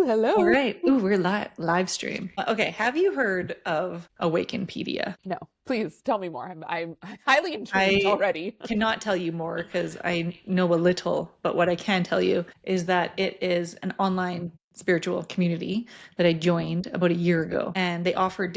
Hello. All right. Ooh, we're live stream. Okay. Have you heard of Awakenpedia? No, please tell me more. I'm highly intrigued I already. cannot tell you more because I know a little, but what I can tell you is that it is an online spiritual community that I joined about a year ago. And they offer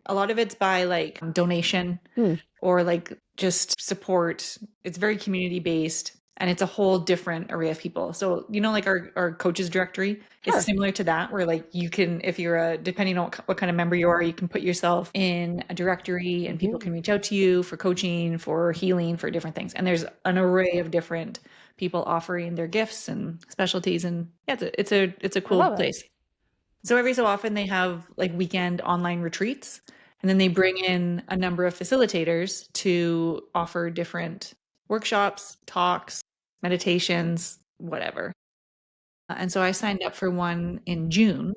a lot of it's by like donation Hmm. or like just support. It's very community based and it's a whole different array of people. So, like our coaches directory, Sure. it's similar to that where like you can, if you're depending on what kind of member you are, you can put yourself in a directory and people can reach out to you for coaching, for healing, for different things. And there's an array of different people offering their gifts and specialties. And yeah, it's a I cool love it. place. So every so often they have like weekend online retreats, and then they bring in a number of facilitators to offer different workshops, talks, meditations, whatever. And so I signed up for one in June.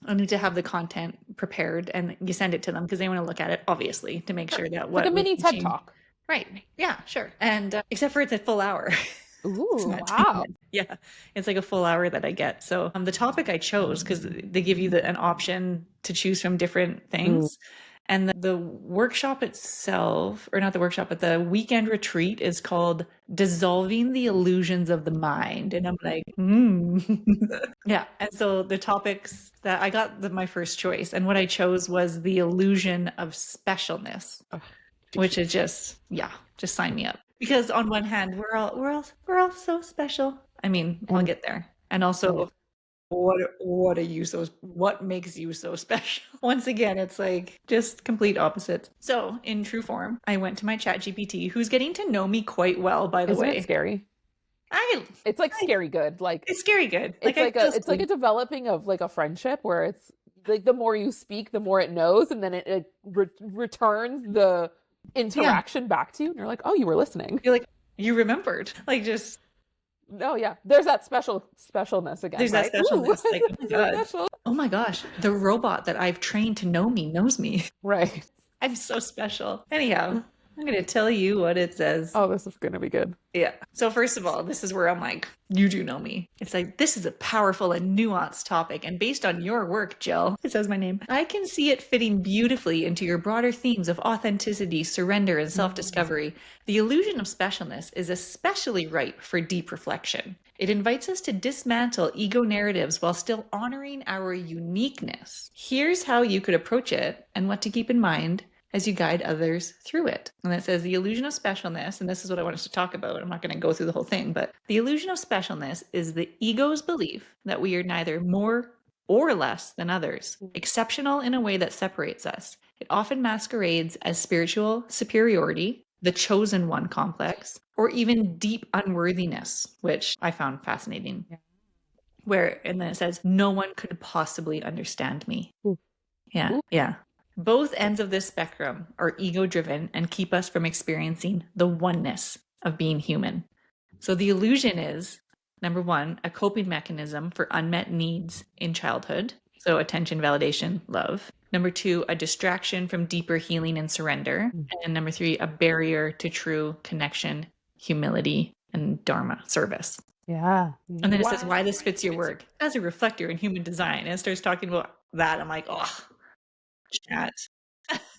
I need to have the content prepared and you send it to them because they want to look at it, obviously, to make sure that It's like a what we're mini TED teaching. Talk. Right. Yeah, sure. And except for it's a full hour. It's Ooh, not 10 wow. minutes. Yeah, it's like a full hour that I get. So the topic I chose, because they give you an option to choose from different things. And the workshop itself, or not the workshop, but the weekend retreat is called Dissolving the Illusions of the Mind. And I'm like, yeah. And so the topics that I got my first choice, and what I chose was the illusion of specialness, which is just sign me up. Because on one hand, we're all so special. I mean, I'll get there. And also, what makes you so special? Once again, it's like just complete opposites. So in true form, I went to my chat GPT, who's getting to know me quite well, by the Isn't way. it scary? I It's like scary good. Like It's scary good. it's I like feel it's like a developing of like a friendship where it's like the more you speak, the more it knows, and then it returns the interaction back to you, and you're like, oh, you were listening. You're like, you remembered. Like just Oh yeah, there's that specialness again, there's that right? Ooh, specialness. Like, oh my so God. special. Oh my gosh. The robot that I've trained to know me knows me. Right. I'm so special. Anyhow, I'm going to tell you what it says. Oh, this is gonna be good. Yeah. So first of all, this is where I'm like, you do know me. It's like, this is a powerful and nuanced topic. And based on your work, Jill, it says my name, I can see it fitting beautifully into your broader themes of authenticity, surrender, and self-discovery. The illusion of specialness is especially ripe for deep reflection. It invites us to dismantle ego narratives while still honoring our uniqueness. Here's how you could approach it and what to keep in mind as you guide others through it. And it says the illusion of specialness, and this is what I want us to talk about. I'm not going to go through the whole thing, but the illusion of specialness is the ego's belief that we are neither more or less than others, exceptional in a way that separates us. It often masquerades as spiritual superiority, the chosen one complex, or even deep unworthiness, which I found fascinating. And then it says, no one could possibly understand me. Ooh. Yeah, Ooh. yeah. Both ends of this spectrum are ego driven and keep us from experiencing the oneness of being human. So the illusion is, number one, a coping mechanism for unmet needs in childhood. So attention, validation, love. Number two, a distraction from deeper healing and surrender. And number three, a barrier to true connection, humility, and Dharma service. Yeah. And then it says why this fits your work as a reflector in human design. And it starts talking about that. I'm like, oh, chat.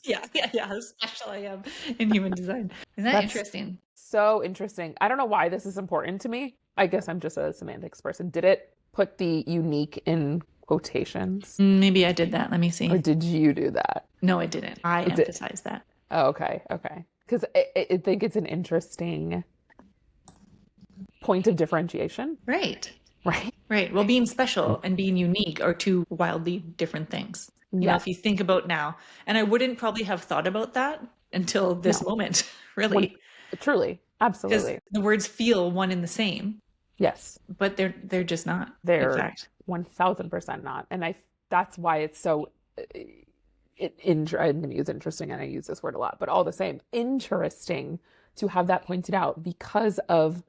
Yeah, how special I am in human design. Isn't that interesting? So interesting. I don't know why this is important to me. I guess I'm just a semantics person. Did it put the unique in quotations? Maybe I did that. Let me see. Or did you do that? No, I didn't. I emphasized that. Oh, okay. Because I think it's an interesting point of differentiation. Right. Well, being special and being unique are two wildly different things. You know, if you think about now, and I wouldn't probably have thought about that until this moment, really. Truly, absolutely. Because the words feel one and the same. Yes. But they're just not. They're in fact 1000% not. And that's why it's so I'm going to use interesting, and I use this word a lot, but all the same, interesting to have that pointed out because of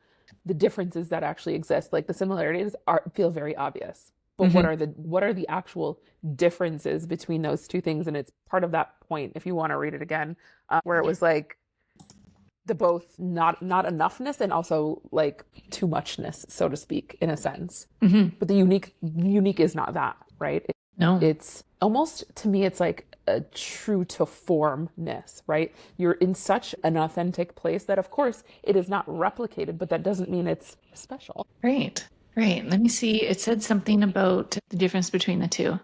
the differences that actually exist. Like the similarities feel very obvious, but what are the actual differences between those two things? And it's part of that point, if you want to read it again, where it was like, the both not enoughness and also like too muchness, so to speak, in a sense. But the unique is not that, right? No. It's almost, to me, it's like a true to formness, right? You're in such an authentic place that, of course, it is not replicated, but that doesn't mean it's special. Right. Right. Let me see. It said something about the difference between the two.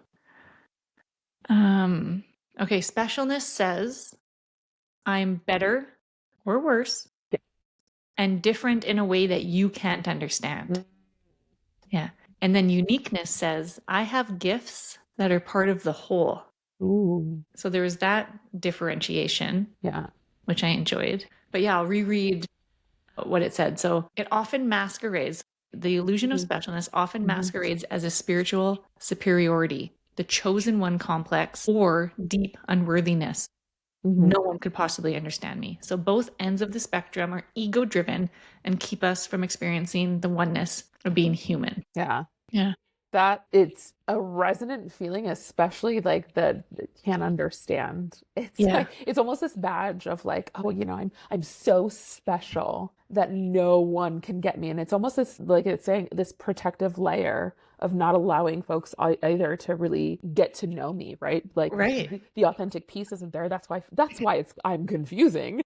Okay, specialness says I'm better or worse Yeah. and different in a way that you can't understand. Yeah. And then uniqueness says I have gifts that are part of the whole. Ooh. So there was that differentiation, Yeah. which I enjoyed. But yeah, I'll reread what it said. So it often masquerades, the illusion of specialness often masquerades as a spiritual superiority, the chosen one complex, or deep unworthiness. No one could possibly understand me. So both ends of the spectrum are ego driven and keep us from experiencing the oneness of being human. Yeah. Yeah. That it's a resonant feeling, especially like that can't understand. It's Yeah. like it's almost this badge of like, oh, I'm so special that no one can get me. And it's almost this, like it's saying, this protective layer of not allowing folks either to really get to know me, right? Like Right. the authentic piece isn't there. That's why I'm confusing.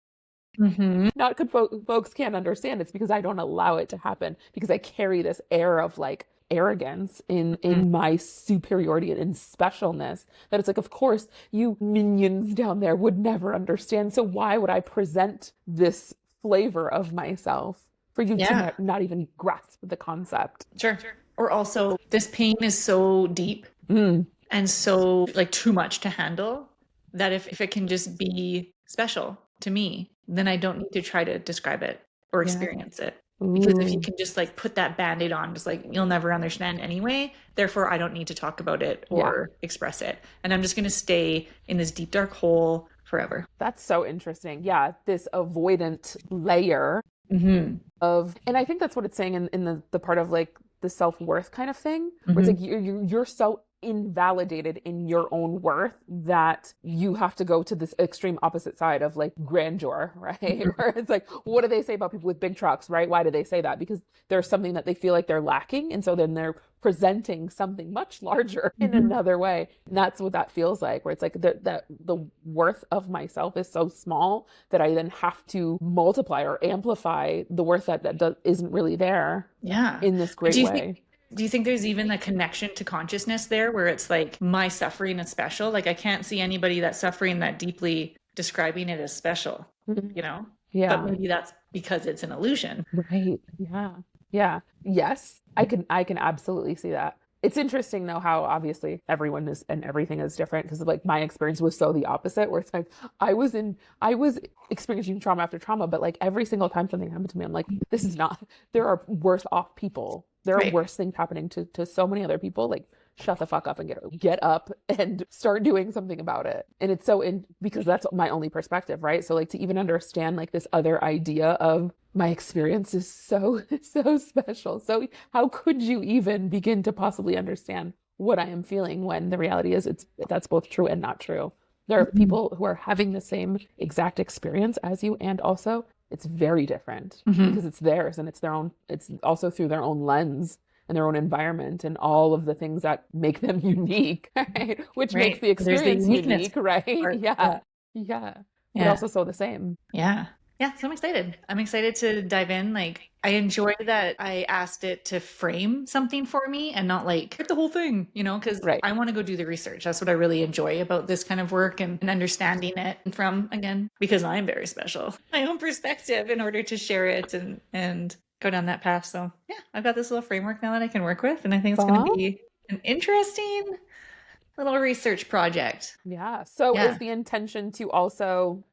Mm-hmm. Not because folks can't understand. It's because I don't allow it to happen, because I carry this air of like arrogance in my superiority and in specialness, that it's like, of course you minions down there would never understand, so why would I present this flavor of myself for you Yeah. to not even grasp the concept? Sure. Or also, this pain is so deep and so like too much to handle that if it can just be special to me, then I don't need to try to describe it or experience it. Because if you can just like put that band-aid on, just like you'll never understand anyway, therefore I don't need to talk about it or express it. And I'm just going to stay in this deep dark hole forever. That's so interesting. Yeah, this avoidant layer of, and I think that's what it's saying in the part of like the self-worth kind of thing, where it's like you're so invalidated in your own worth that you have to go to this extreme opposite side of like grandeur, right? Where it's like, what do they say about people with big trucks, right? Why do they say that? Because there's something that they feel like they're lacking, and so then they're presenting something much larger in another way. And that's what that feels like, where it's like the worth of myself is so small that I then have to multiply or amplify the worth that isn't really there. Yeah. In this great way. Do you think there's even a connection to consciousness there, where it's like my suffering is special? Like I can't see anybody that's suffering that deeply describing it as special, you know? Yeah. But maybe that's because it's an illusion. Right. Yeah. Yeah. Yes, I can absolutely see that. It's interesting though how obviously everyone is and everything is different, because like my experience was so the opposite, where it's like I was experiencing trauma after trauma, but like every single time something happened to me, I'm like, this is not, there are worse off people. There are worse things happening to so many other people. Like, shut the fuck up and get up and start doing something about it. And it's because that's my only perspective, right? So like to even understand like this other idea of my experience is so special. So how could you even begin to possibly understand what I am feeling, when the reality is that's both true and not true. There are people who are having the same exact experience as you, and also it's very different because it's theirs and it's their own, it's also through their own lens and their own environment and all of the things that make them unique, right? Which makes the experience unique, right? Yeah. But also so the same. Yeah. So I'm excited. I'm excited to dive in. Like, I enjoy that I asked it to frame something for me and not like the whole thing, you know, because I want to go do the research. That's what I really enjoy about this kind of work, and understanding it from, again, because I'm very special, my own perspective, in order to share it and go down that path. So yeah, I've got this little framework now that I can work with, and I think it's going to be an interesting little research project. Yeah. So is the intention to also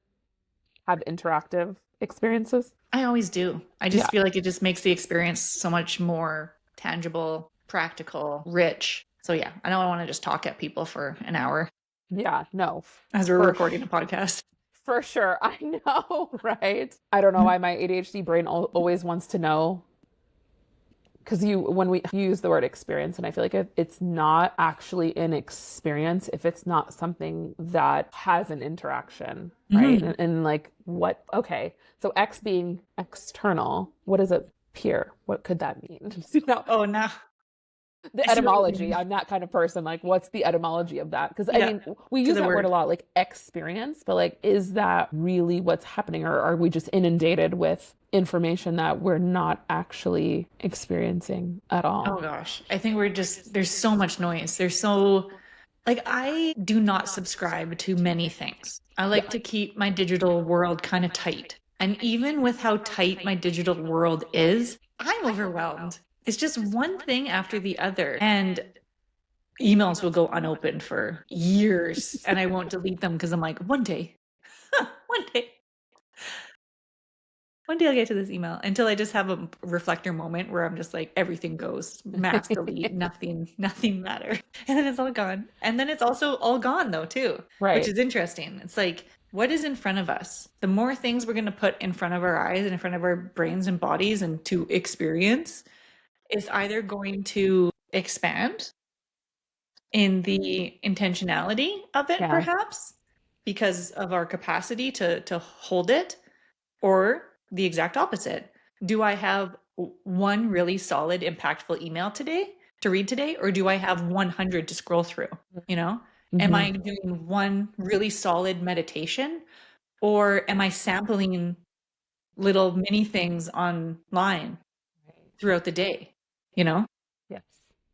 have interactive experiences? I always do. I just feel like it just makes the experience so much more tangible, practical, rich. So yeah, I don't want to just talk at people for an hour. Yeah, no. As we're recording a podcast. For sure. I know, right? I don't know why my ADHD brain always wants to know because you when we use the word experience, and I feel like it's not actually an experience if it's not something that has an interaction, right? Mhm. And like what, okay, so X being external, what is a peer? What could that mean? You know, Oh, no. the I see what you etymology. mean. I'm that kind of person. Like, what's the etymology of that? Because I Yeah, mean, we to use the that word word. a lot, like experience, but like, is that really what's happening? Or are we just inundated with information that we're not actually experiencing at Oh all? gosh. I think we're just, there's so much noise. There's so, like, I do not subscribe to many things. I Yeah. like to keep my digital world kind of tight. And even with how tight my digital world is, I'm overwhelmed. It's just one thing after the other. And emails will go unopened for years and I won't delete them because I'm like, one day, one day, one day I'll get to this email until I just have a reflector moment where I'm just like, everything goes mass delete, nothing matters. And then it's all gone. And then it's also all gone though, too, which Right. is interesting. It's like, what is in front of us? The more things we're going to put in front of our eyes and in front of our brains and bodies and to experience is either going to expand in the intentionality of it, Yeah. perhaps, because of our capacity to hold it, or the exact opposite. Do I have one really solid, impactful email today to read today, or do I have 100 to scroll through? You know, am Hmm. I doing one really solid meditation, or am I sampling little mini things online throughout the day? You know, Yes.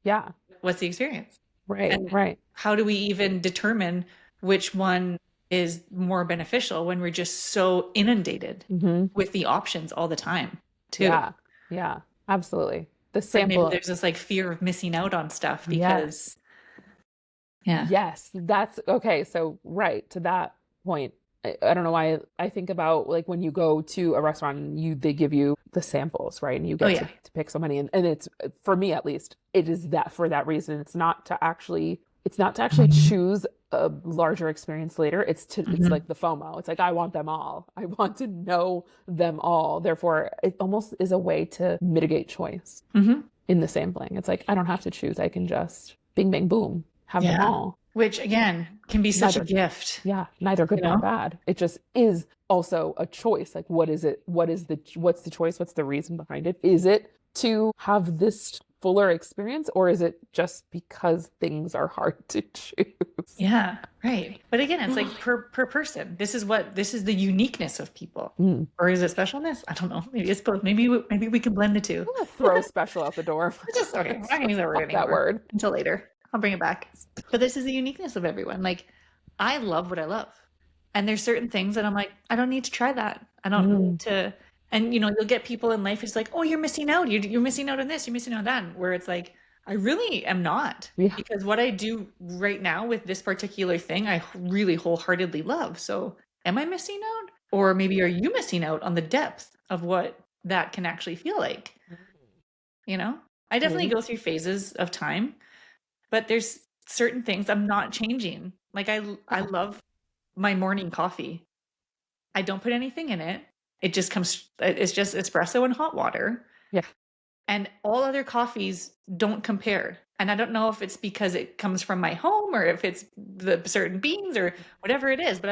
Yeah. what's the experience? Right. And Right. how do we even determine which one is more beneficial when we're just so inundated Hmm. with the options all the time, too? Yeah. Yeah. Absolutely. The It's like maybe sample. there's this like fear of missing out on stuff because, Yes. yeah. Yes, that's okay. So, right to that point, I don't know why I think about like when you go to a restaurant and they give you the samples, right? And you Oh, get yeah. to pick so many, and it's for me at least, it is that for that reason. It's not to actually choose a larger experience later. It's Hmm. like the FOMO. It's like I want them all. I want to know them all. Therefore, it almost is a way to mitigate choice Hmm. in the sampling. It's like I don't have to choose. I can just bing bang boom, have them Yeah. all. Which again can be such a Neither, gift, yeah, neither you good nor know? bad. It just is also a choice. Like what is it? What's the choice? What's the reason behind it? Is it to have this fuller experience or is it just because things are hard to choose? Yeah, right. But again, it's like per person. This is the uniqueness of people. Mm. Or is it specialness? I don't know. Maybe it's both. Maybe we can blend the two. I'm gonna throw special out the door. Just okay. I'm not gonna use that word Fuck that anymore word. until later. I'll bring it back. But this is the uniqueness of everyone. Like, I love what I love, and there's certain things that I'm like, I don't need to try that. I don't Mm. need to. And you'll get people in life. It's like, oh, you're missing out. You're missing out on this. You're missing out on that. Where it's like, I really am not, Yeah. because what I do right now with this particular thing, I really wholeheartedly love. So, am I missing out, or maybe are you missing out on the depth of what that can actually feel like? You know, I definitely Mhm. go through phases of time, but there's certain things I'm not changing. Like I Yeah. love my morning coffee. I don't put anything in it. It just comes it's just espresso and hot water, Yeah. and all other coffees don't compare. And I don't know if it's because it comes from my home or if it's the certain beans or whatever it is, but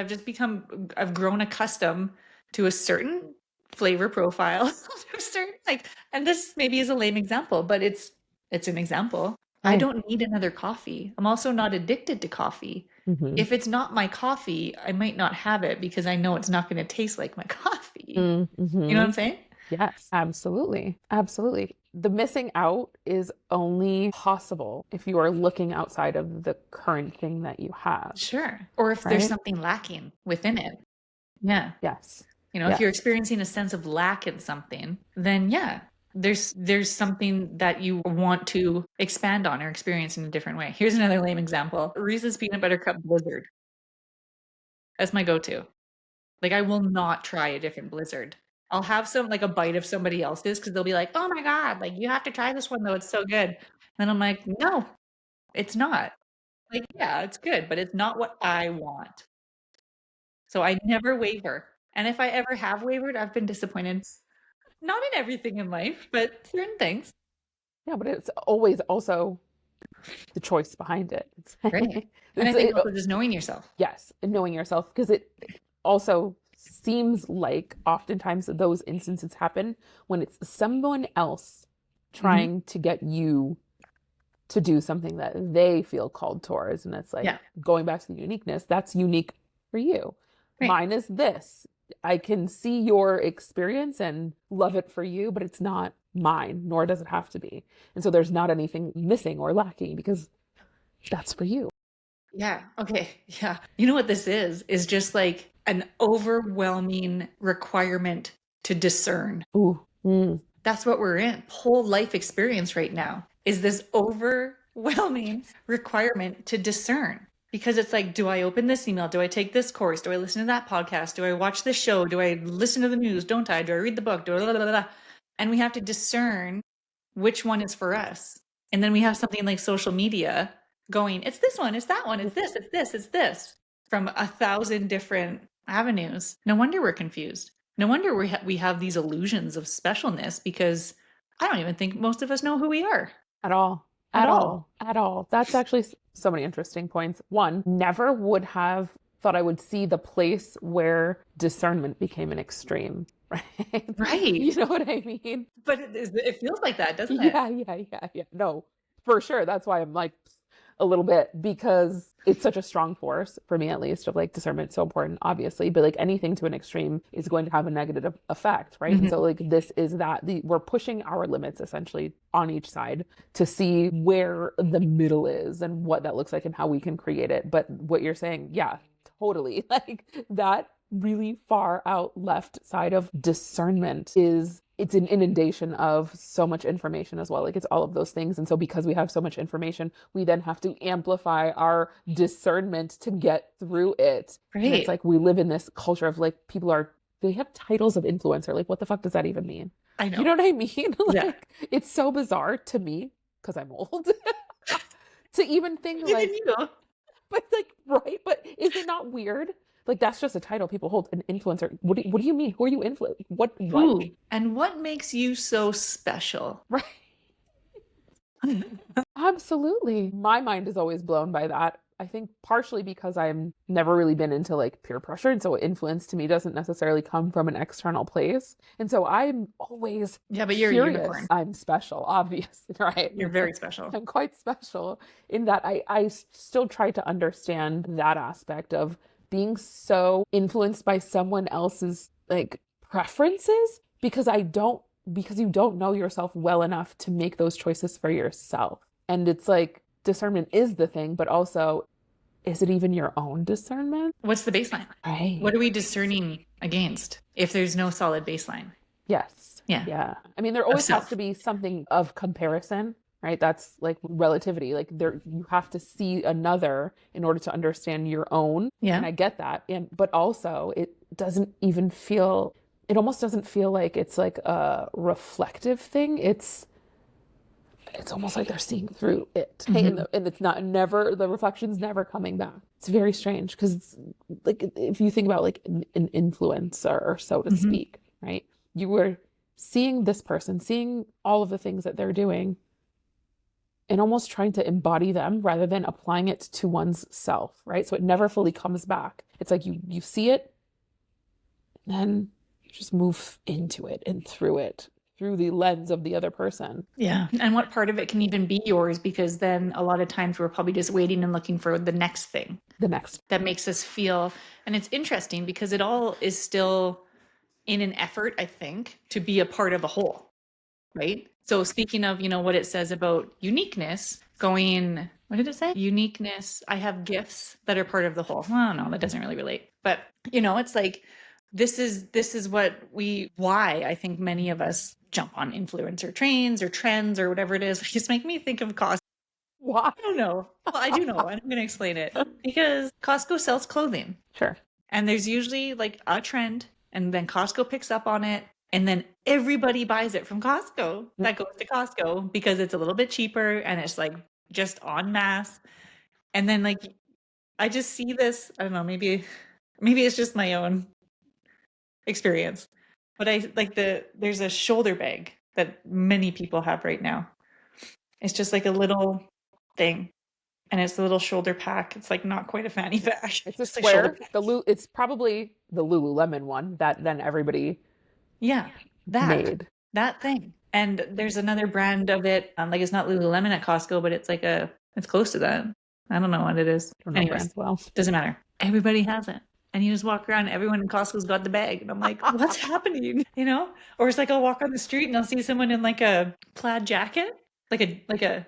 I've grown accustomed to a certain flavor profile, to a certain like, and this maybe is a lame example, but it's an example. I Right. don't need another coffee. I'm also not addicted to coffee. Hmm. If it's not my coffee, I might not have it because I know it's not going to taste like my coffee. You know what Hmm. I'm saying? Yes, absolutely. Absolutely. The missing out is only possible if you are looking outside of the current thing that you have, Sure. Or if there's right? something lacking within it. Yeah. Yes. If you're Yes. experiencing a sense of lack in something, then yeah, there's something that you want to expand on or experience in a different way. Here's another lame example. Reese's peanut butter cup blizzard. That's my go-to. Like I will not try a different blizzard. I'll have some like a bite of somebody else's because they'll be like, "Oh my God, like you have to try this one though. It's so good." And I'm like, "No, it's not." Like, yeah, it's good, but it's not what I want. So I never waver. And if I ever have wavered, I've been disappointed. Not in everything in life, but certain things. Yeah, but it's always also the choice behind it. Right. And I It's, think it, also just knowing yourself. yes, and knowing yourself, because it also seems like oftentimes those instances happen when it's someone else Hmm. trying to get you to do something that they feel called towards. And it's like Yeah. going back to the uniqueness, that's unique for you. Right. Mine is this. I can see your experience and love it for you, but it's not mine, nor does it have to be. And so there's not anything missing or lacking because that's for you. Yeah. Okay. Yeah. You know what this is just like an overwhelming requirement to discern. Ooh, That's what we're in. Whole life experience right now is this overwhelming requirement to discern. Because it's like, do I open this email? Do I take this course? Do I listen to that podcast? Do I watch this show? Do I listen to the news? Don't I? Do I read the book? Do I blah, blah, blah, blah. And we have to discern which one is for us. And then we have something like social media going, it's this one, it's that one, it's this, it's this, it's this, from 1,000 different avenues. No wonder we're confused. No wonder we have these illusions of specialness because I don't even think most of us know who we are at all. at At all. all. At all. That's actually so many interesting points. One, never would have thought I would see the place where discernment became an extreme, right? Right. You know what I mean? But it feels like that, doesn't it? Yeah. No, for sure. That's why I'm like a little bit because it's such a strong force for me, at least, of like discernment. So important, obviously, but like anything to an extreme is going to have a negative effect, right? And Mhm. so like this is that we're pushing our limits essentially on each side to see where the middle is and what that looks like and how we can create it. But what you're saying, yeah, totally, like that really far out left side of discernment is it's an inundation of so much information as well. Like it's all of those things. And so because we have so much information, we then have to amplify our discernment to get through it. And it's Right. like we live in this culture of like they have titles of influencer. Like what the fuck does that even mean? I You know. know what I mean? Yeah. Like it's so bizarre to me because I'm old to even think Even like, you. but like, right? But is it not weird? Like that's just a title people hold, an influencer. What do you mean? Who are you influencing? What? Ooh. And what makes you so special? Right. Absolutely. My mind is always blown by that. I think partially because I'm never really been into like peer pressure. And so influence to me doesn't necessarily come from an external place. And so I'm always Yeah, but you're a curious. unicorn. I'm special, obviously, right? You're very special. I'm quite special in that I still try to understand that aspect of being so influenced by someone else's like preferences because you don't know yourself well enough to make those choices for yourself. And it's like discernment is the thing, but also is it even your own discernment? What's the baseline? Right. What are we discerning against if there's no solid baseline? Yes. Yeah. Yeah. I mean, there Of always has self. to be something of comparison, right? That's like relativity. Like there you have to see another in order to understand your own. Yeah. And I get that. And but also it almost doesn't feel like it's like a reflective thing. It's almost like they're seeing through it. Mhm. And it's not never the reflection's never coming back. It's very strange because it's like if you think about like an influencer or so to Mhm. speak, right? You were seeing this person, seeing all of the things that they're doing and almost trying to embody them rather than applying it to one's self, right? So it never fully comes back. It's like you see it, then you just move into it and through the lens of the other person. Yeah. And what part of it can even be yours? Because then a lot of times we're probably just waiting and looking for the next thing The next. that makes us feel. And it's interesting because it all is still in an effort, I think, to be a part of a whole, right? So speaking of, what it says about uniqueness, going, what did it say? Uniqueness, I have gifts that are part of the whole. Well, no, that doesn't really relate. But, it's like this is why I think many of us jump on influencer trains or trends or whatever it is. It just make me think of Costco. Why? I don't know. Well, I do know, and I'm going to explain it because Costco sells clothing. Sure. And there's usually like a trend, and then Costco picks up on it, and then everybody buys it from Costco that goes to Costco because it's a little bit cheaper and it's like just en masse. And then like I just see this, I don't know, maybe it's just my own experience. But I like there's a shoulder bag that many people have right now. It's just like a little thing. And it's a little shoulder pack. It's like not quite a fanny pack. It's a Just like shoulder square. pack. It's probably the Lululemon one that then everybody Yeah, made. that thing. And there's another brand of it. Like it's not Lululemon at Costco, but it's like it's close to that. I don't know what it is. I don't know Anyways, brands well. doesn't matter. Everybody has it. And you just walk around, everyone in Costco's got the bag. And I'm like, what's happening? You know? Or it's like I'll walk on the street and I'll see someone in like a plaid jacket, like a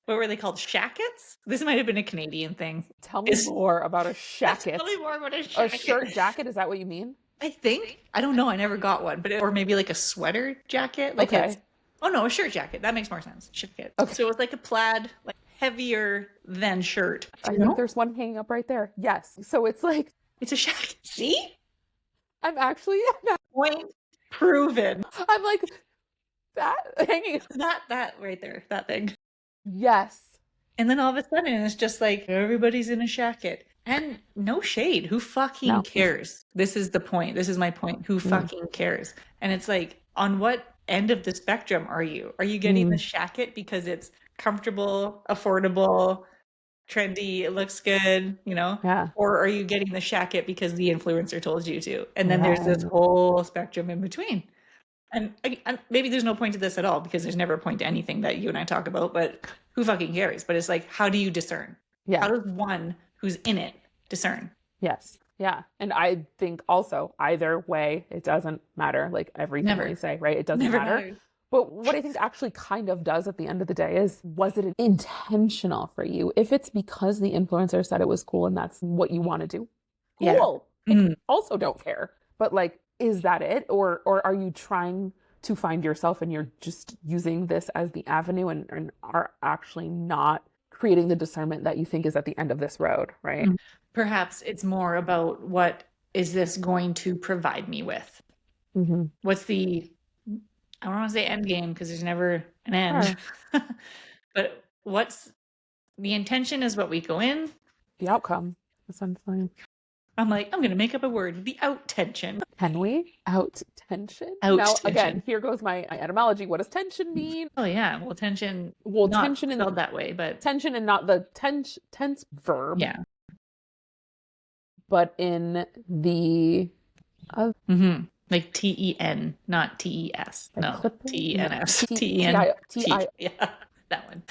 what were they called? Shackets? This might have been a Canadian thing. Tell me more about a shacket. Tell me more about a A shacket. shirt jacket, is that what you mean? I think. I don't know. I never got one, but or maybe like a sweater jacket. Like Okay. oh no, a shirt jacket. That makes more sense. Jacket. Okay. So it's like a plaid, like heavier than shirt. I think there's one hanging up right there. Yes. So it's like It's a jacket. See? I'm actually Point proven. I'm like that hanging. That right there. That thing. Yes. And then all of a sudden it's just like everybody's in a shacket. And no shade. Who fucking cares? This is the point. This is my point. Who fucking cares? And it's like, on what end of the spectrum are you? Are you getting the shacket because it's comfortable, affordable, trendy, it looks good, you know? Yeah. Or are you getting the shacket because the influencer told you to? And then there's this whole spectrum in between. And maybe there's no point to this at all because there's never a point to anything that you and I talk about, but who fucking cares? But it's like, how do you discern? Yeah. How does one who's in it discern? Yes. Yeah. And I think also either way, it doesn't matter. Like everything Never. we say, right? It doesn't Never matter. matters. But what I think actually kind of does at the end of the day is, was it intentional for you? If it's because the influencer said it was cool and that's what you want to do, cool. Yeah. I also don't care. But like, is that it? Or are you trying to find yourself and you're just using this as the avenue and are actually not creating the discernment that you think is at the end of this road, right? Perhaps it's more about what is this going to provide me with? What's the, I don't want to say end game because there's never an end. Sure. But what's the intention is what we go in. The outcome, essentially. I'm like, I'm going to make up a word, the out tension. Can we? Out tension? Out now, tension. Again, here goes my etymology. What does tension mean? Oh, yeah. Well, tension. Well, not tension spelled that way, but. Tension and not the tense verb. Yeah. But in the. Like TEN, not TES. No, TENS. TEN. Yeah, that one.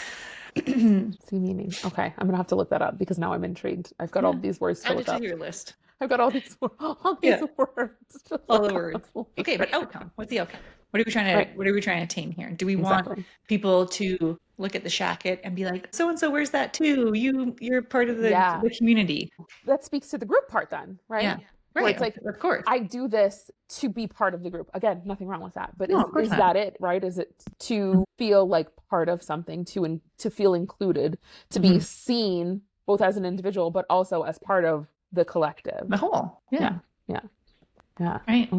See meaning. Okay, I'm gonna have to look that up because now I'm intrigued. I've got all these words to look up. Add it to your list. I've got all these words. All the words. Okay, but outcome. What's the outcome? What are we trying to? Right. What are we trying to attain here? Do we want people to look at the shacket and be like, so and so wears that too? You're part of the community. That speaks to the group part, then, right? Yeah. Right. Where it's like, of course, I do this to be part of the group. Again, nothing wrong with that. But is that it, right? Is it to feel like part of something, to feel included, to be seen both as an individual, but also as part of the collective, the whole? Yeah. Right.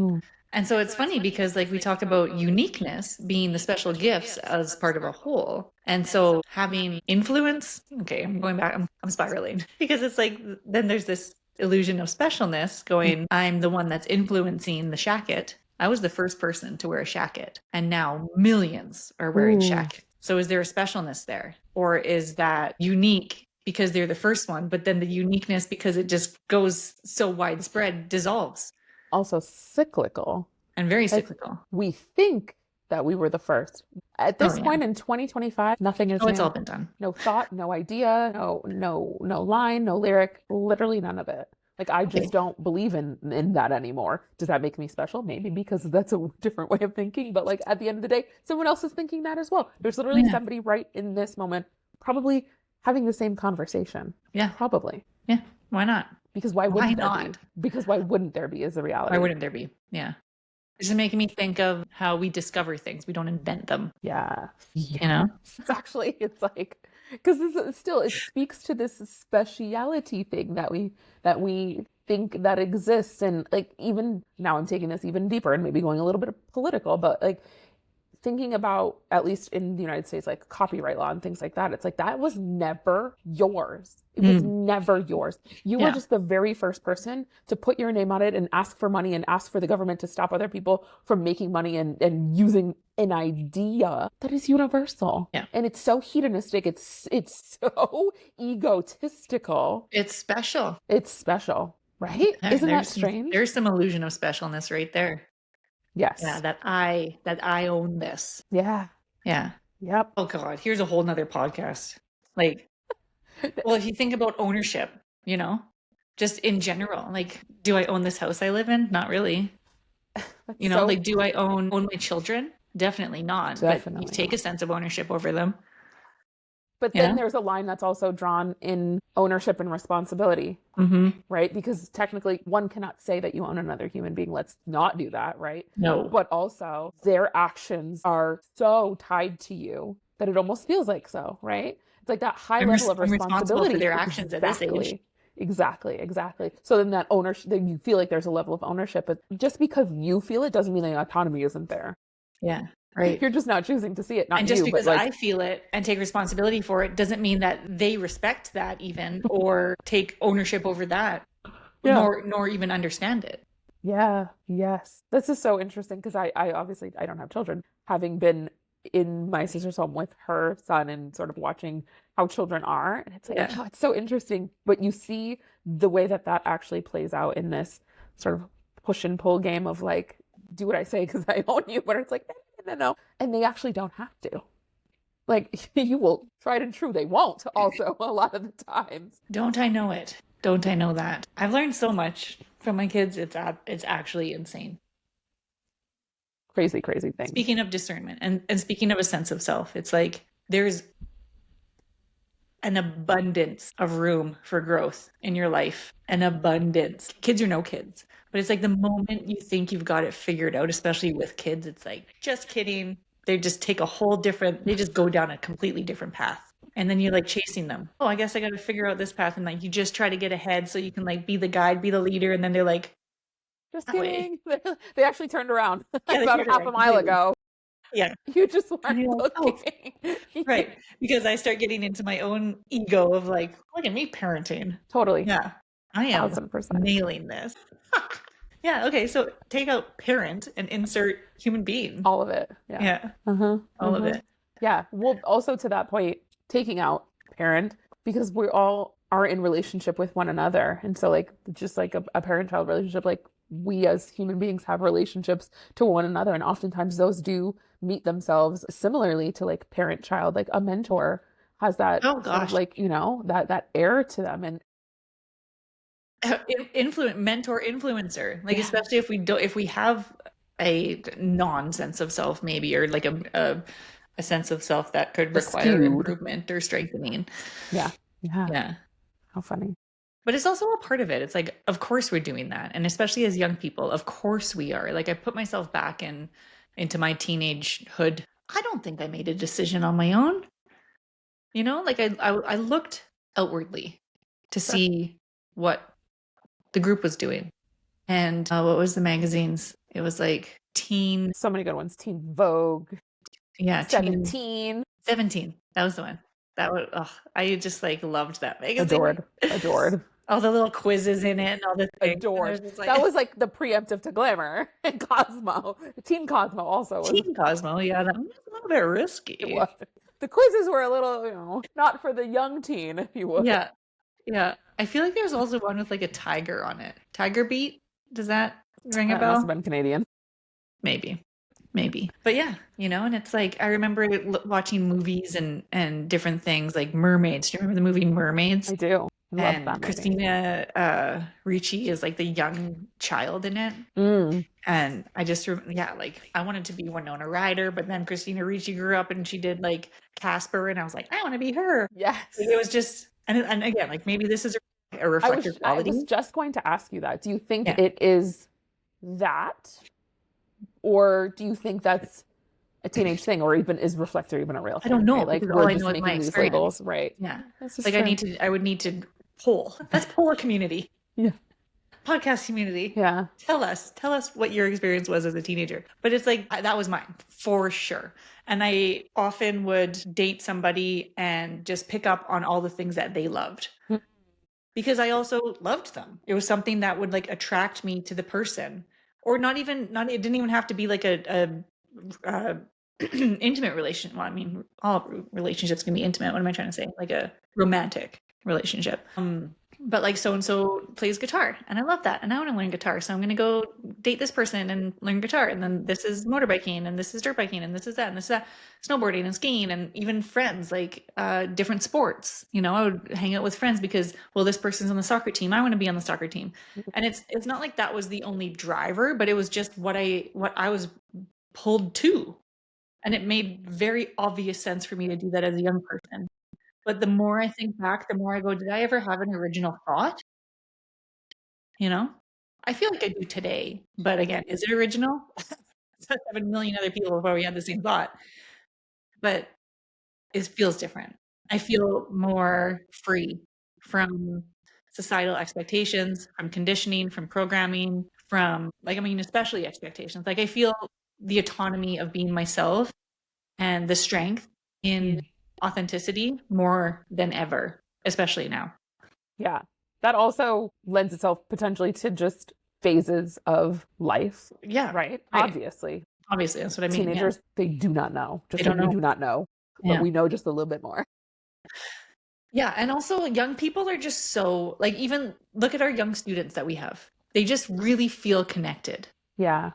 And so it's funny because like we talk about uniqueness being the special gifts as part of a whole. And so having influence, okay, I'm going back, I'm spiraling because it's like, then there's this illusion of specialness going, I'm the one that's influencing the shacket. I was the first person to wear a shacket and now millions are wearing shacket. So is there a specialness there? Or is that unique because they're the first one, but then the uniqueness because it just goes so widespread dissolves? Also cyclical. And very cyclical. We think that we were the first. At this point in 2025, nothing is it's all been done. No thought, no idea, no line, no lyric, literally none of it. Like I just don't believe in that anymore. Does that make me special? Maybe because that's a different way of thinking, but like at the end of the day, someone else is thinking that as well. There's literally somebody right in this moment probably having the same conversation. Yeah. Probably. Yeah. Why not? Because why wouldn't there be? Because why wouldn't there be is the reality. Why wouldn't there be? Yeah. It's just making me think of how we discover things. We don't invent them. Yeah. You know? It's like, because it speaks to this speciality thing that we think that exists. And like, even now I'm taking this even deeper and maybe going a little bit political, but like thinking about, at least in the United States, like copyright law and things like that, it's like that was never yours. It was never yours. You were Yeah. just the very first person to put your name on it and ask for money and ask for the government to stop other people from making money and using an idea that is universal. Yeah. And it's so hedonistic. It's so egotistical. It's special. It's special, right? Isn't that strange? There's some illusion of specialness right there. Yes. Yeah, that I own this. Yeah. Yeah. Yep. Oh God, here's a whole nother podcast. Like, well, if you think about ownership, you know, just in general, like, do I own this house I live in? Not really. You know, like, do I own my children? Definitely not. Definitely but you take a sense of ownership over them. But then there's a line that's also drawn in ownership and responsibility, right? Because technically one cannot say that you own another human being. Let's not do that, right? No. But also their actions are so tied to you that it almost feels like so, right? It's like that high level of responsibility for their actions at this age. Exactly. So then that ownership, then you feel like there's a level of ownership, but just because you feel it doesn't mean the autonomy isn't there. Yeah. Right. You're just not choosing to see it. Not and just you, because but like, I feel it and take responsibility for it doesn't mean that they respect that even or take ownership over that, nor even understand it. Yeah. Yes. This is so interesting because I obviously I don't have children. Having been in my sister's home with her son and sort of watching how children are, and it's like, oh, it's so interesting. But you see the way that actually plays out in this sort of push and pull game of like, do what I say because I own you, but it's like, no. And they actually don't have to. Like, you will, tried and true, they won't also a lot of the times. Don't I know it? Don't I know that? I've learned so much from my kids. It's actually insane. Crazy thing. Speaking of discernment and speaking of a sense of self, it's like there's an abundance of room for growth in your life. An abundance. Kids or no kids. But it's like the moment you think you've got it figured out, especially with kids, it's like, just kidding. They just take they just go down a completely different path. And then you're like chasing them. Oh, I guess I got to figure out this path. And like, you just try to get ahead so you can like be the guide, be the leader. And then they're like, just kidding. They actually turned around about half a mile ago. Yeah. You just weren't looking. Oh, right. Because I start getting into my own ego of like, look at me parenting. Totally. Yeah. I am 1000% nailing this. Yeah. Okay. So take out parent and insert human being. All of it. Yeah. All of it. Yeah. Well, also to that point, taking out parent, because we all are in relationship with one another. And so like, just like a parent-child relationship, like we as human beings have relationships to one another. And oftentimes those do meet themselves similarly to like parent-child, like a mentor has that sort of like, you know, that air to them. And mentor influencer, like especially if we have a non-sense of self maybe, or like a sense of self that could require improvement or strengthening. Yeah How funny. But it's also a part of it. It's like, of course we're doing that, and especially as young people, of course we are. Like, I put myself back into my teenagehood. I don't think I made a decision on my own, you know, like I looked outwardly to see what the group was doing. And what was the magazines? It was like Teen. So many good ones. Teen Vogue. Yeah. 17. That was the one. That was, I just like loved that magazine. Adored. All the little quizzes in it and all the things. Adored. That was like the preemptive to Glamour and Cosmo. Teen Cosmo also. Teen Cosmo, yeah. That was a little bit risky. It was. The quizzes were a little, you know, not for the young teen, if you will. Yeah. Yeah. I feel like there's also one with like a tiger on it. Tiger Beat? Does that ring a bell? Must have been Canadian. Maybe. But yeah, you know, and it's like, I remember watching movies and different things like Mermaids. Do you remember the movie Mermaids? I do. And Christina Ricci is like the young child in it. And I just, like I wanted to be Winona Ryder, but then Christina Ricci grew up and she did like Casper, and I was like, I want to be her. Yes. Like, it was just, and again, like maybe this is a reflective quality. I was just going to ask you that. Do you think it is that? Or do you think that's a teenage thing, or even is reflector even a real thing? I don't know. Right? Like, all I know is my experience. Labels, right? Yeah. Like true. I would need to poll. Let's poll a community. Yeah. podcast community. Yeah. Tell us what your experience was as a teenager. But it's like, that was mine for sure. And I often would date somebody and just pick up on all the things that they loved because I also loved them. It was something that would like attract me to the person, or it didn't even have to be like a intimate relation. Well, I mean, all relationships can be intimate. What am I trying to say? Like a romantic relationship. But like so and so plays guitar and I love that. And I want to learn guitar. So I'm going to go date this person and learn guitar. And then this is motorbiking and this is dirt biking and this is that and this is that, snowboarding and skiing and even friends, like different sports. You know, I would hang out with friends because, well, this person's on the soccer team. I want to be on the soccer team. And it's not like that was the only driver, but it was just what I was pulled to. And it made very obvious sense for me to do that as a young person. But the more I think back, the more I go, did I ever have an original thought? You know, I feel like I do today. But again, is it original? 7 million other people before we had the same thought. But it feels different. I feel more free from societal expectations, from conditioning, from programming, from like, I mean, especially expectations. Like I feel the autonomy of being myself and the strength in authenticity more than ever, especially now. Yeah. That also lends itself potentially to just phases of life. Yeah. Right? Right. Obviously. Obviously, that's what I mean. Teenagers, they do not know. Just They like don't we know. do not know. But we know just a little bit more. Yeah. And also young people are just so like, even look at our young students that we have. They just really feel connected. Yeah.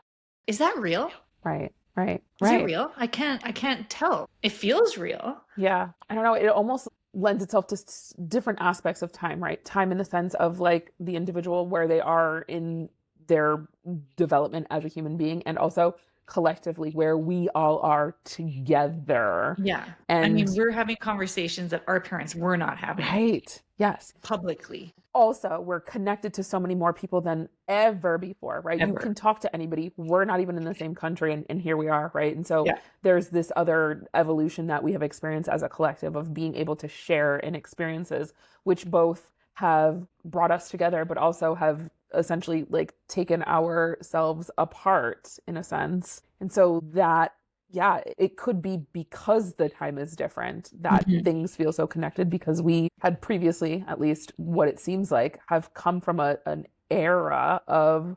Is that real? Right. Is it real? I can't tell. It feels real. Yeah. I don't know. It almost lends itself to different aspects of time, right? Time in the sense of like the individual where they are in their development as a human being, and also collectively where we all are together. Yeah. And I mean, we're having conversations that our parents were not having. Right. Yes. Publicly. Also, we're connected to so many more people than ever before, right? You can talk to anybody. We're not even in the same country, and here we are, right? And so there's this other evolution that we have experienced as a collective of being able to share in experiences, which both have brought us together, but also have essentially like taken ourselves apart in a sense. And so that, yeah, it could be because the time is different that things feel so connected, because we had previously, at least what it seems like, have come from an era of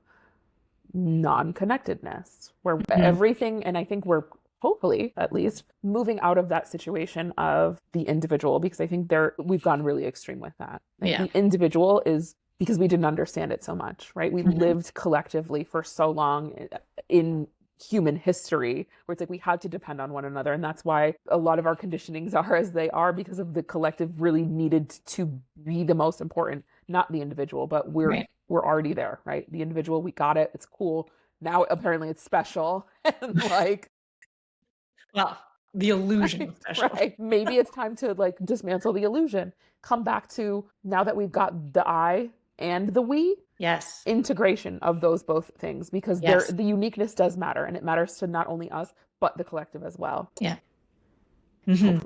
non-connectedness where everything, and I think we're hopefully at least moving out of that situation of the individual, because I think we've gone really extreme with that. Like the individual is because we didn't understand it so much, right? We lived collectively for so long in human history where it's like we had to depend on one another, and that's why a lot of our conditionings are as they are, because of the collective really needed to be the most important, not the individual, but we're already there, right? The individual, we got it, it's cool. Now apparently it's special, and like, well, the illusion of special. Right. Maybe it's time to like dismantle the illusion. Come back to, now that we've got the I and the we, integration of those both things, because the uniqueness does matter, and it matters to not only us but the collective as well. Yeah.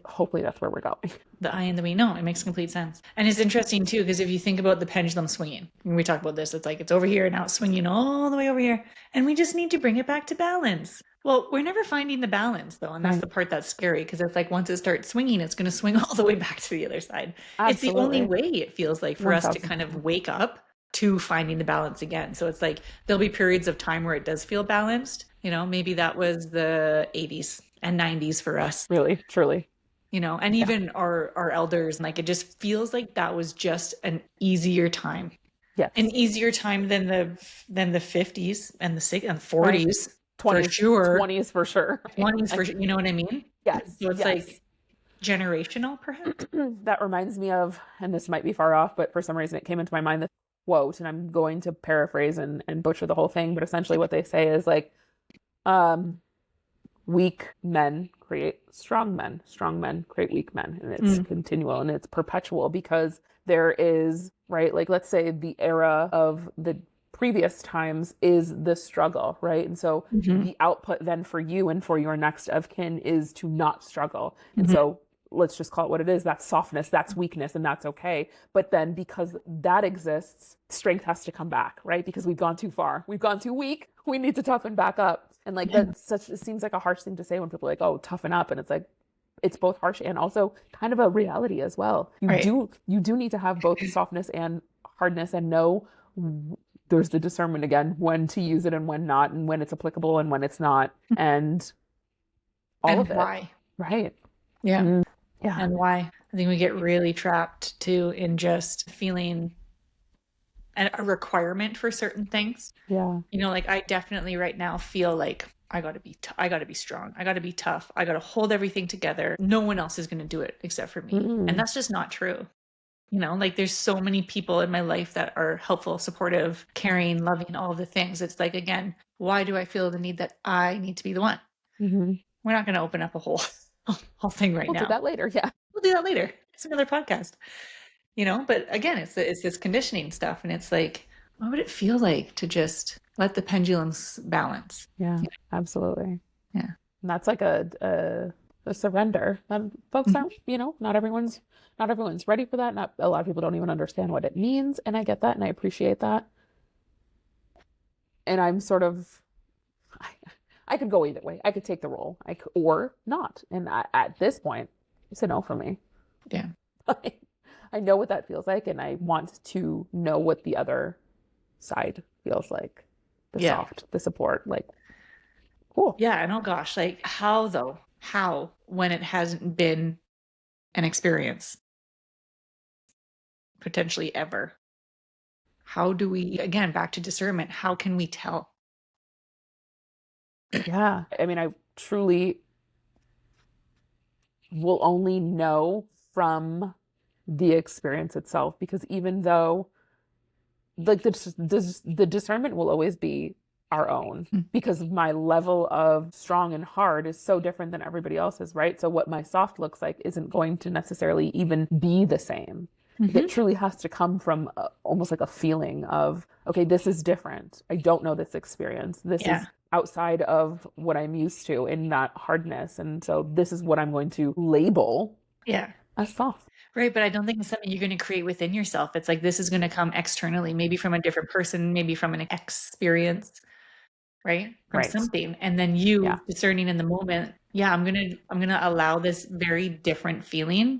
Hopefully that's where we're going. The I and the we. No, it makes complete sense. And it's interesting too, because if you think about the pendulum swinging, when we talk about this, it's like it's over here, now it's swinging all the way over here, and we just need to bring it back to balance. Well, we're never finding the balance though, and that's the part that's scary, because it's like once it starts swinging, it's going to swing all the way back to the other side. Absolutely. It's the only way, it feels like, for us to kind of wake up to finding the balance again. So it's like there'll be periods of time where it does feel balanced. You know, maybe that was the 80s and 90s for us. Really, truly. You know, and even our elders, like it just feels like that was just an easier time. Yeah. An easier time than the 50s and the 60s and 40s. 20s, for sure. 20s for sure. 20s for sure. You know what I mean? Yes. So it's like generational, perhaps. That reminds me of, and this might be far off, but for some reason it came into my mind, this quote, and I'm going to paraphrase and butcher the whole thing, but essentially what they say is like, weak men create strong men create weak men, and it's continual and it's perpetual, because there is, right, like let's say the era of the previous times is the struggle, right? And so the output then for you and for your next of kin is to not struggle. And so let's just call it what it is. That's softness, that's weakness, and that's okay. But then because that exists, strength has to come back, right? Because we've gone too far. We've gone too weak. We need to toughen back up. And like that's such, it seems like a harsh thing to say when people are like, oh, toughen up. And it's like, it's both harsh and also kind of a reality as well. You do need to have both softness and hardness and know there's the discernment again, when to use it and when not, and when it's applicable and when it's not, and all of it. Why. Right. Yeah. Mm. Yeah. And why. I think we get really trapped too in just feeling a requirement for certain things. Yeah. You know, like I definitely right now feel like I got to be strong. I got to be tough. I got to hold everything together. No one else is going to do it except for me. Mm-mm. And that's just not true. You know, like there's so many people in my life that are helpful, supportive, caring, loving, all of the things. It's like, again, why do I feel the need that I need to be the one? Mm-hmm. We're not going to open up a whole thing right now. We'll do that later. Yeah. We'll do that later. It's another podcast, you know, but again, it's this conditioning stuff. And it's like, what would it feel like to just let the pendulums balance? Yeah, absolutely. Yeah. And that's like a surrender. And folks aren't, you know, not everyone's ready for that. Not a lot of people don't even understand what it means. And I get that and I appreciate that. And I'm sort of, I could go either way. I could take the role, or not. And at this point, it's a no for me. Yeah. I know what that feels like, and I want to know what the other side feels like. The soft, the support, like, cool. Yeah. And oh gosh, like how though? How when it hasn't been an experience? Potentially ever. How do we, again, back to discernment, how can we tell? Yeah. I mean, I truly will only know from the experience itself, because even though like the discernment will always be our own, because my level of strong and hard is so different than everybody else's, right? So what my soft looks like isn't going to necessarily even be the same. It truly has to come from almost like a feeling of, okay, this is different. I don't know this experience. This is outside of what I'm used to in that hardness. And so this is what I'm going to label as soft. Right. But I don't think it's something you're going to create within yourself. It's like, this is going to come externally, maybe from a different person, maybe from an experience, right? From something. And then you discerning in the moment, I'm going to allow this very different feeling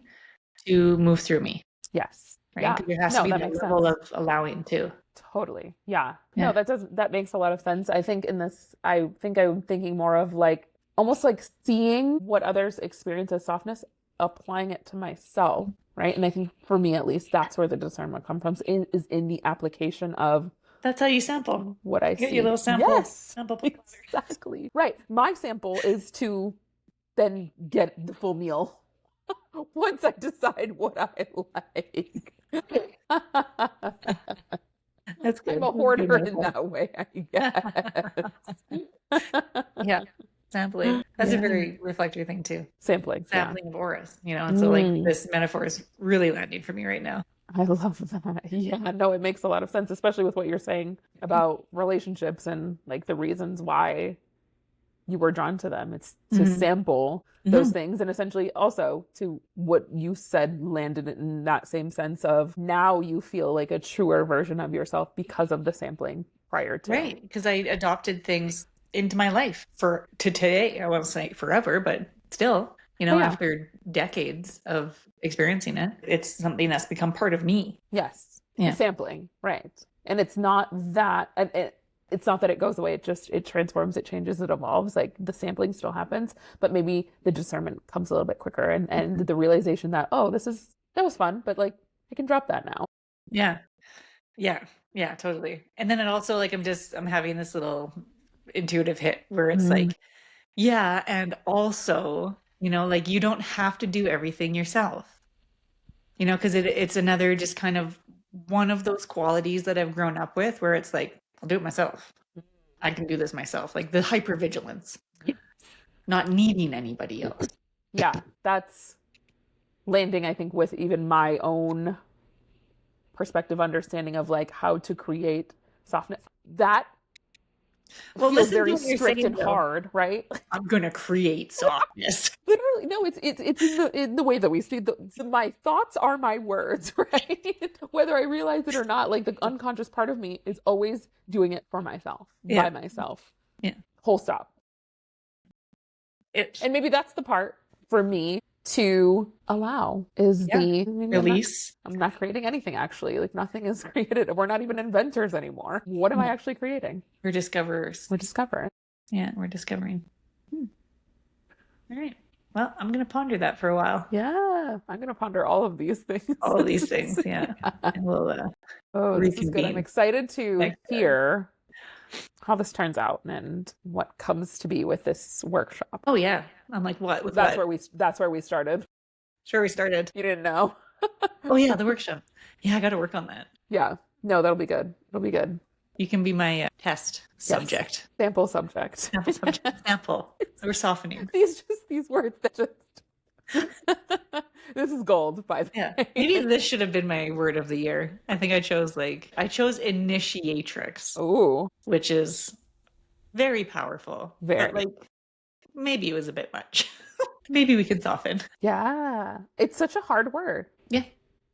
to move through me. Yes. Right. Yeah. Because there has to be that level of allowing too. Totally. Yeah. No, that makes a lot of sense. I think I'm thinking more of like, almost like seeing what others experience as softness, applying it to myself. Right. And I think for me, at least, that's where the discernment comes from, is in the application of. That's how you sample what I see. Get your little sample. Yes. Sample. Exactly. Right. My sample is to then get the full meal once I decide what I like. That's good. I'm a hoarder in that way, I guess. Yeah. Sampling. That's a very reflector thing too. Sampling of auras, you know, and so like this metaphor is really landing for me right now. I love that. Yeah, no, it makes a lot of sense, especially with what you're saying about relationships and like the reasons why you were drawn to them. It's to sample those things, and essentially also to what you said landed in that same sense of now you feel like a truer version of yourself because of the sampling prior to. Right, because I adopted things into my life to today. I won't say forever, but still, you know, after decades of experiencing it, it's something that's become part of me. Yes. Yeah. Sampling. Right. And it's not that, it's not that it goes away. It transforms, it changes, it evolves. Like the sampling still happens, but maybe the discernment comes a little bit quicker, and the realization that, oh, that was fun, but like I can drop that now. Yeah. Yeah. Yeah, totally. And then it also like, I'm having this little intuitive hit where it's like, and also, you know, like you don't have to do everything yourself, you know, because it's another just kind of one of those qualities that I've grown up with where it's like, I'll do it myself. I can do this myself. Like the hypervigilance, not needing anybody else. Yeah, that's landing, I think, with even my own perspective, understanding of like how to create softness. That Well, feels listen to very what you're strict saying, and though. hard, right? I'm gonna create softness. Literally, no, it's in the way that we see my thoughts are my words, right? Whether I realize it or not, like the unconscious part of me is always doing it for myself, Yeah. by myself. Yeah. Full stop. And maybe that's the part for me to allow is maybe release. I'm not creating anything actually. Like nothing is created. We're not even inventors anymore. What am I actually creating? We're discoverers. We're discovering. Yeah, we're discovering. All right. Well, I'm going to ponder that for a while. Yeah, I'm going to ponder all of these things. All of these things, yeah. And we'll this is good. I'm excited to hear how this turns out and what comes to be with this workshop. Oh yeah. I'm like, what? That's where we started. Sure, we started. You didn't know. Oh yeah, the workshop. Yeah, I got to work on that. Yeah. No, that'll be good. It'll be good. You can be my test subject. Yes. Sample subject. Sample subject. Sample. We're softening. These words that just this is gold, by the way. Maybe this should have been my word of the year. I think I chose initiatrix. Ooh. Which is very powerful. Very. But maybe it was a bit much. Maybe we could soften. Yeah. It's such a hard word. Yeah.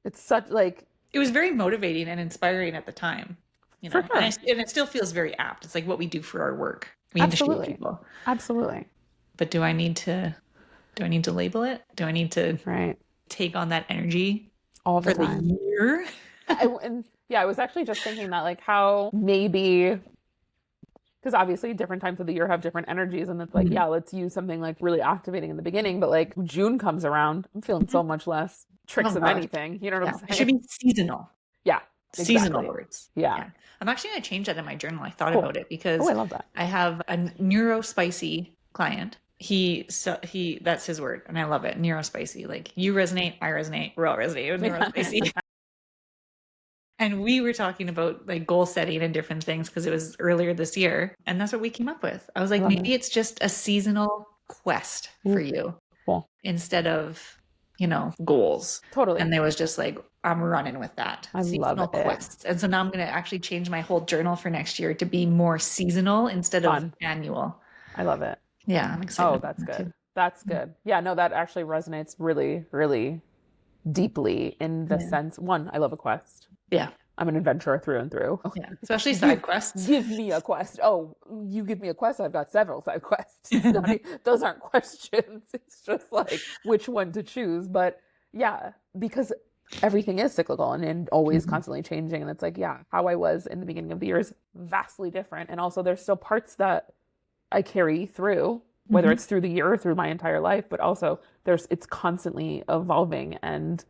It's such it was very motivating and inspiring at the time. You know, for sure. And it still feels very apt. It's like what we do for our work. We Absolutely. initiate people. Absolutely. But do I need to label it? Do I need to take on that energy all the time? The year? I was actually just thinking that how maybe because obviously different times of the year have different energies and it's let's use something really activating in the beginning, but June comes around, I'm feeling so much less tricks of anything. You know what I'm saying? It should be seasonal. Yeah. Exactly. Seasonal words. Yeah. I'm actually going to change that in my journal. I thought about it because I love that. I have a neurospicy client. That's his word. And I love it. Neurospicy. You resonate, I resonate, we're all resonate with neurospicy. And we were talking about goal setting and different things because it was earlier this year. And that's what we came up with. I was like, maybe it's just a seasonal quest for you instead of, goals. Totally. And there was just I'm running with that. I seasonal love it. quests. And so now I'm going to actually change my whole journal for next year to be more seasonal instead of annual. I love it. Yeah, I'm excited. Oh, that's good. That's good. Yeah, no, that actually resonates really, really deeply in the sense, one, I love a quest. Yeah. I'm an adventurer through and through. Yeah, especially side quests. Give me a quest. Oh, you give me a quest, I've got several side quests. Those aren't questions. It's just which one to choose. But yeah, because everything is cyclical and always constantly changing. And it's how I was in the beginning of the year is vastly different. And also there's still parts that I carry through, whether it's through the year or through my entire life, but also it's constantly evolving. And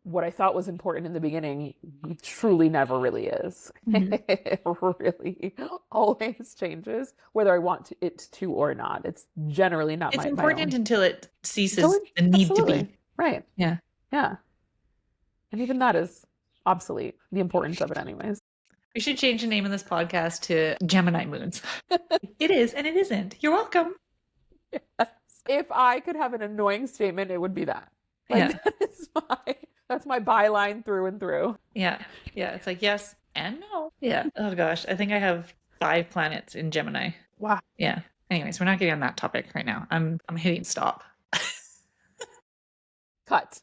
what I thought was important in the beginning truly never really is. It really always changes, whether I want it to or not. It's generally not It's important until it ceases the need absolutely. to be. Right. Yeah. Yeah. And even that is obsolete, the importance of it anyways. We should change the name of this podcast to Gemini Moons. It is and it isn't. You're welcome. Yes. If I could have an annoying statement, it would be that. That's my byline through and through. Yeah. Yeah. It's yes and no. Yeah. Oh gosh. I think I have 5 planets in Gemini. Wow. Yeah. Anyways, we're not getting on that topic right now. I'm hitting stop. Cut.